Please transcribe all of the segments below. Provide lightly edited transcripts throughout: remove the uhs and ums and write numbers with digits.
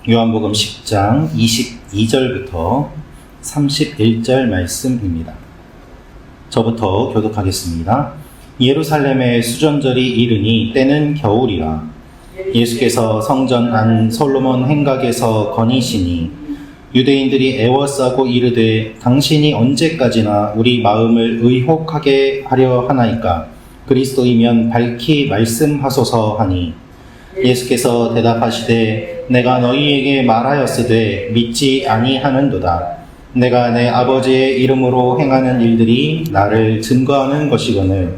요한복음 10장 22절부터 31절 말씀입니다. 저부터 교독하겠습니다. 예루살렘의 수전절이 이르니 때는 겨울이라. 예수께서 성전 안 솔로몬 행각에서 거니시니 유대인들이 애워싸고 이르되 당신이 언제까지나 우리 마음을 의혹하게 하려 하나이까? 그리스도이면 밝히 말씀하소서 하니 예수께서 대답하시되 내가 너희에게 말하였으되 믿지 아니하는도다. 내가 내 아버지의 이름으로 행하는 일들이 나를 증거하는 것이거늘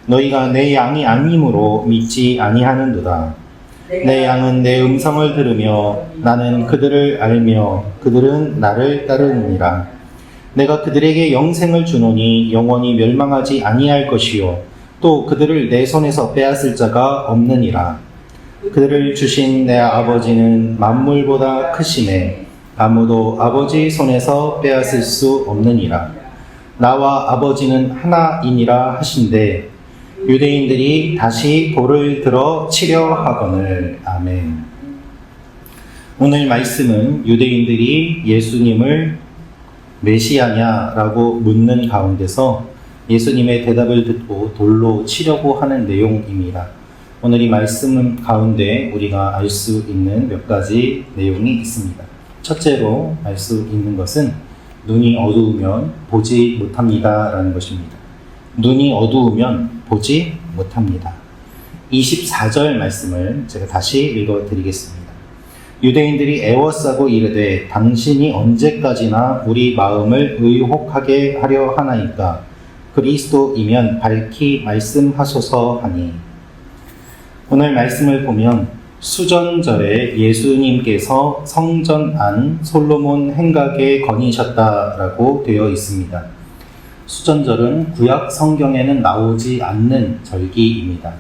너희가 내 양이 아니므로 믿지 아니하는도다. 내 양은 내 음성을 들으며 나는 그들을 알며 그들은 나를 따르느니라. 내가 그들에게 영생을 주노니 영원히 멸망하지 아니할 것이요 또 그들을 내 손에서 빼앗을 자가 없느니라. 그들을 주신 내 아버지는 만물보다 크시매 아무도 아버지 손에서 빼앗을 수 없느니라. 나와 아버지는 하나이니라 하신대 유대인들이 다시 돌을 들어 치려 하거늘. 아멘. 오늘 말씀은 유대인들이 예수님을 메시아냐라고 묻는 가운데서 예수님의 대답을 듣고 돌로 치려고 하는 내용입니다. 오늘 이 말씀 가운데 우리가 알 수 있는 몇 가지 내용이 있습니다. 첫째로 알 수 있는 것은 눈이 어두우면 보지 못합니다 라는 것입니다. 눈이 어두우면 보지 못합니다. 24절 말씀을 제가 다시 읽어드리겠습니다. 유대인들이 애워싸고 이르되 당신이 언제까지나 우리 마음을 의혹하게 하려 하나이까? 그리스도이면 밝히 말씀하소서 하니. 오늘 말씀을 보면 수전절에 예수님께서 성전 안 솔로몬 행각에 거니셨다라고 되어 있습니다. 수전절은 구약 성경에는 나오지 않는 절기입니다.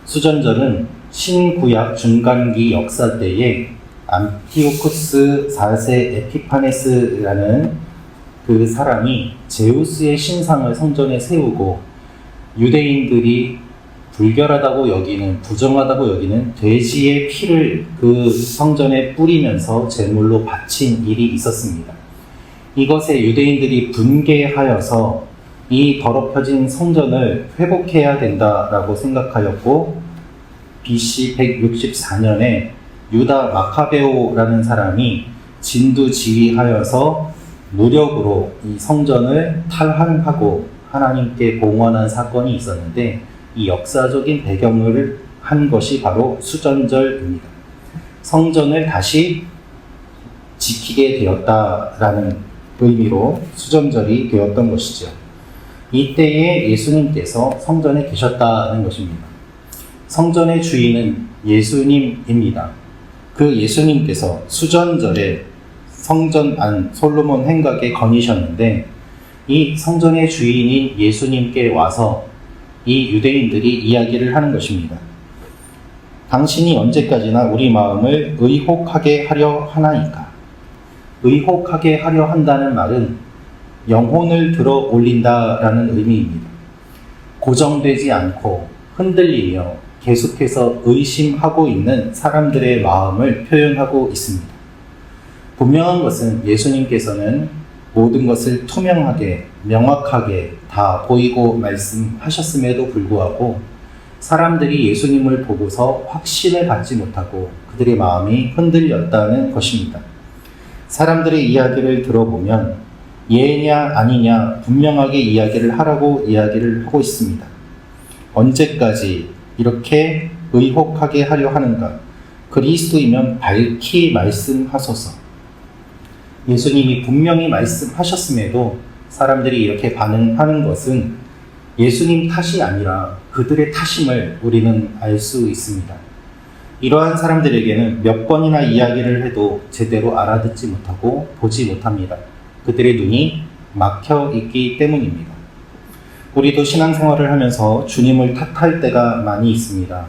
수전절은 신구약 중간기 역사 때에 안티오쿠스 4세 에피파네스라는 그 사람이 제우스의 신상을 성전에 세우고 유대인들이 불결하다고 여기는, 부정하다고 여기는 돼지의 피를 그 성전에 뿌리면서 제물로 바친 일이 있었습니다. 이것에 유대인들이 분개하여서 이 더럽혀진 성전을 회복해야 된다라고 생각하였고 BC 164년에 유다 마카베오라는 사람이 진두지휘하여서 무력으로 이 성전을 탈환하고 하나님께 봉헌한 사건이 있었는데 이 역사적인 배경을 한 것이 바로 수전절입니다. 성전을 다시 지키게 되었다라는 의미로 수전절이 되었던 것이죠. 이때에 예수님께서 성전에 계셨다는 것입니다. 성전의 주인은 예수님입니다. 그 예수님께서 수전절에 성전 안 솔로몬 행각에 거니셨는데 이 성전의 주인인 예수님께 와서 이 유대인들이 이야기를 하는 것입니다. 당신이 언제까지나 우리 마음을 의혹하게 하려 하나이까? 의혹하게 하려 한다는 말은 영혼을 들어 올린다라는 의미입니다. 고정되지 않고 흔들리며 계속해서 의심하고 있는 사람들의 마음을 표현하고 있습니다. 분명한 것은 예수님께서는 모든 것을 투명하게, 명확하게 다 보이고 말씀하셨음에도 불구하고 사람들이 예수님을 보고서 확신을 갖지 못하고 그들의 마음이 흔들렸다는 것입니다. 사람들의 이야기를 들어보면 예냐 아니냐 분명하게 이야기를 하라고 이야기를 하고 있습니다. 언제까지 이렇게 의혹하게 하려 하는가? 그리스도이면 밝히 말씀하소서. 예수님이 분명히 말씀하셨음에도 사람들이 이렇게 반응하는 것은 예수님 탓이 아니라 그들의 탓임을 우리는 알 수 있습니다. 이러한 사람들에게는 몇 번이나 이야기를 해도 제대로 알아듣지 못하고 보지 못합니다. 그들의 눈이 막혀 있기 때문입니다. 우리도 신앙생활을 하면서 주님을 탓할 때가 많이 있습니다.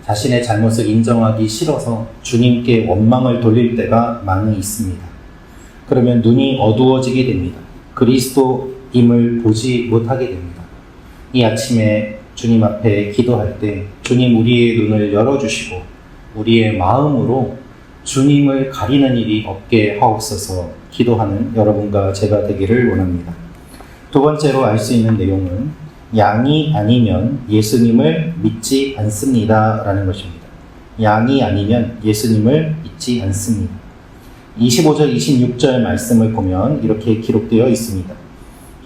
자신의 잘못을 인정하기 싫어서 주님께 원망을 돌릴 때가 많이 있습니다. 그러면 눈이 어두워지게 됩니다. 그리스도임을 보지 못하게 됩니다. 이 아침에 주님 앞에 기도할 때 주님 우리의 눈을 열어주시고 우리의 마음으로 주님을 가리는 일이 없게 하옵소서 기도하는 여러분과 제가 되기를 원합니다. 두 번째로 알 수 있는 내용은 양이 아니면 예수님을 믿지 않습니다 라는 것입니다. 양이 아니면 예수님을 믿지 않습니다. 25절, 26절 말씀을 보면 이렇게 기록되어 있습니다.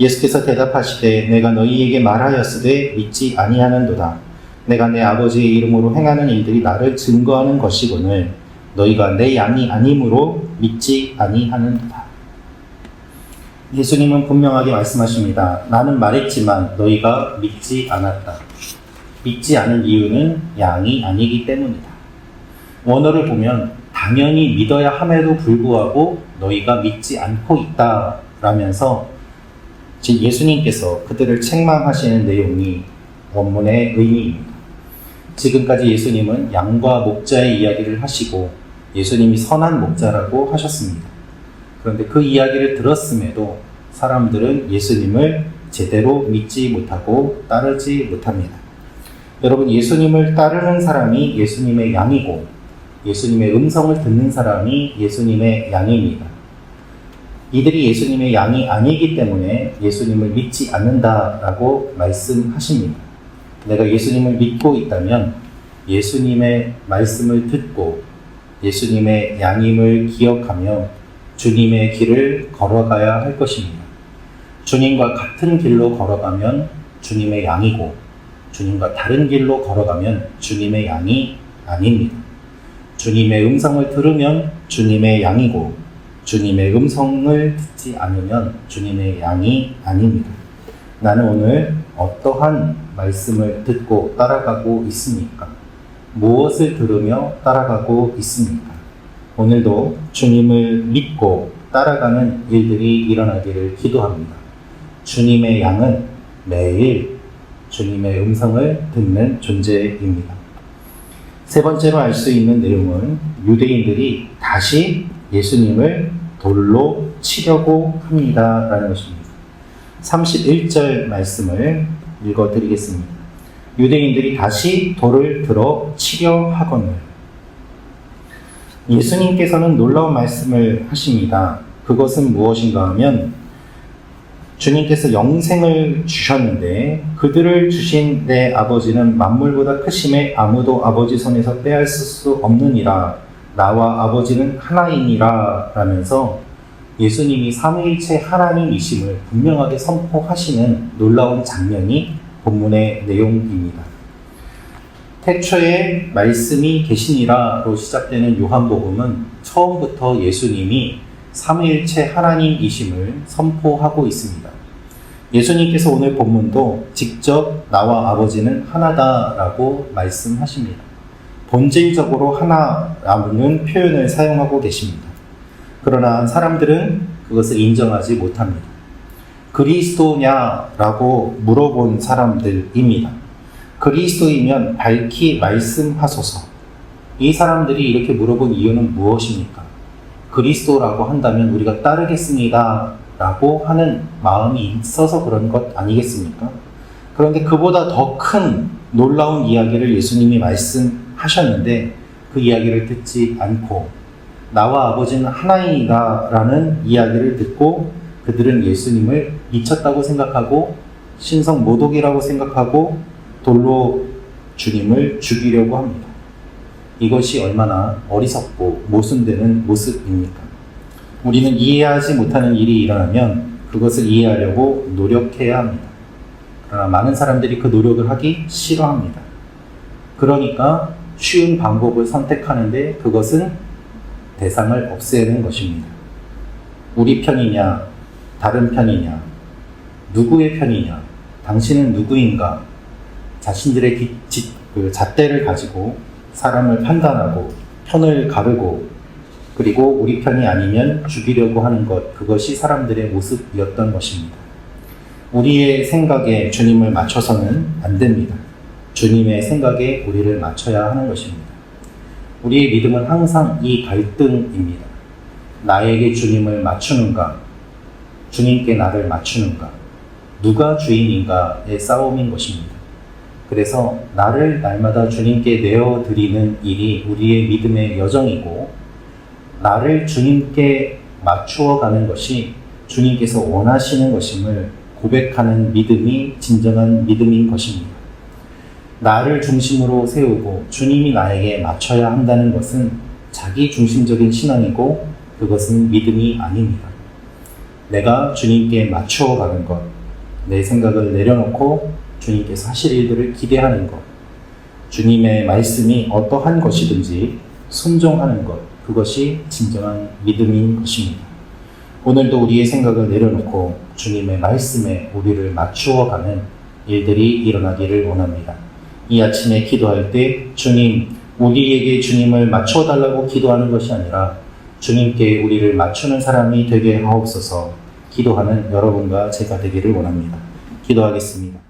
예수께서 대답하시되 내가 너희에게 말하였으되 믿지 아니하는도다. 내가 내 아버지의 이름으로 행하는 일들이 나를 증거하는 것이거늘 너희가 내 양이 아님으로 믿지 아니하는도다. 예수님은 분명하게 말씀하십니다. 나는 말했지만 너희가 믿지 않았다. 믿지 않은 이유는 양이 아니기 때문이다. 원어를 보면 당연히 믿어야 함에도 불구하고 너희가 믿지 않고 있다 라면서 예수님께서 그들을 책망하시는 내용이 원문의 의미입니다. 지금까지 예수님은 양과 목자의 이야기를 하시고 예수님이 선한 목자라고 하셨습니다. 그런데 그 이야기를 들었음에도 사람들은 예수님을 제대로 믿지 못하고 따르지 못합니다. 여러분, 예수님을 따르는 사람이 예수님의 양이고 예수님의 음성을 듣는 사람이 예수님의 양입니다. 이들이 예수님의 양이 아니기 때문에 예수님을 믿지 않는다라고 말씀하십니다. 내가 예수님을 믿고 있다면 예수님의 말씀을 듣고 예수님의 양임을 기억하며 주님의 길을 걸어가야 할 것입니다. 주님과 같은 길로 걸어가면 주님의 양이고 주님과 다른 길로 걸어가면 주님의 양이 아닙니다. 주님의 음성을 들으면 주님의 양이고 주님의 음성을 듣지 않으면 주님의 양이 아닙니다. 나는 오늘 어떠한 말씀을 듣고 따라가고 있습니까? 무엇을 들으며 따라가고 있습니까? 오늘도 주님을 믿고 따라가는 일들이 일어나기를 기도합니다. 주님의 양은 매일 주님의 음성을 듣는 존재입니다. 세 번째로 알 수 있는 내용은 유대인들이 다시 예수님을 돌로 치려고 합니다 라는 것입니다. 31절 말씀을 읽어드리겠습니다. 유대인들이 다시 돌을 들어 치려 하거늘. 예수님께서는 놀라운 말씀을 하십니다. 그것은 무엇인가 하면 주님께서 영생을 주셨는데 그들을 주신 내 아버지는 만물보다 크심에 아무도 아버지 손에서 빼앗을 수 없느니라. 나와 아버지는 하나이니라 라면서 예수님이 삼위일체 하나님이심을 분명하게 선포하시는 놀라운 장면이 본문의 내용입니다. 태초에 말씀이 계시니라로 시작되는 요한복음은 처음부터 예수님이 삼위일체 하나님이심을 선포하고 있습니다. 예수님께서 오늘 본문도 직접 나와 아버지는 하나다라고 말씀하십니다. 본질적으로 하나라는 표현을 사용하고 계십니다. 그러나 사람들은 그것을 인정하지 못합니다. 그리스도냐라고 물어본 사람들입니다. 그리스도이면 밝히 말씀하소서. 이 사람들이 이렇게 물어본 이유는 무엇입니까? 그리스도라고 한다면 우리가 따르겠습니다 라고 하는 마음이 있어서 그런 것 아니겠습니까? 그런데 그보다 더 큰 놀라운 이야기를 예수님이 말씀하셨는데 그 이야기를 듣지 않고 나와 아버지는 하나이다 라는 이야기를 듣고 그들은 예수님을 미쳤다고 생각하고 신성 모독이라고 생각하고 돌로 주님을 죽이려고 합니다. 이것이 얼마나 어리석고 모순되는 모습입니까? 우리는 이해하지 못하는 일이 일어나면 그것을 이해하려고 노력해야 합니다. 그러나 많은 사람들이 그 노력을 하기 싫어합니다. 그러니까 쉬운 방법을 선택하는데 그것은 대상을 없애는 것입니다. 우리 편이냐, 다른 편이냐, 누구의 편이냐, 당신은 누구인가, 자신들의 잣대를 가지고 사람을 판단하고 편을 가르고 그리고 우리 편이 아니면 죽이려고 하는 것, 그것이 사람들의 모습이었던 것입니다. 우리의 생각에 주님을 맞춰서는 안 됩니다. 주님의 생각에 우리를 맞춰야 하는 것입니다. 우리의 믿음은 항상 이 갈등입니다. 나에게 주님을 맞추는가, 주님께 나를 맞추는가, 누가 주인인가의 싸움인 것입니다. 그래서 나를 날마다 주님께 내어드리는 일이 우리의 믿음의 여정이고 나를 주님께 맞추어 가는 것이 주님께서 원하시는 것임을 고백하는 믿음이 진정한 믿음인 것입니다. 나를 중심으로 세우고 주님이 나에게 맞춰야 한다는 것은 자기 중심적인 신앙이고 그것은 믿음이 아닙니다. 내가 주님께 맞추어 가는 것, 내 생각을 내려놓고 주님께서 하실 일들을 기대하는 것, 주님의 말씀이 어떠한 것이든지 순종하는 것, 그것이 진정한 믿음인 것입니다. 오늘도 우리의 생각을 내려놓고 주님의 말씀에 우리를 맞추어 가는 일들이 일어나기를 원합니다. 이 아침에 기도할 때 주님, 우리에게 주님을 맞추어 달라고 기도하는 것이 아니라 주님께 우리를 맞추는 사람이 되게 하옵소서 기도하는 여러분과 제가 되기를 원합니다. 기도하겠습니다.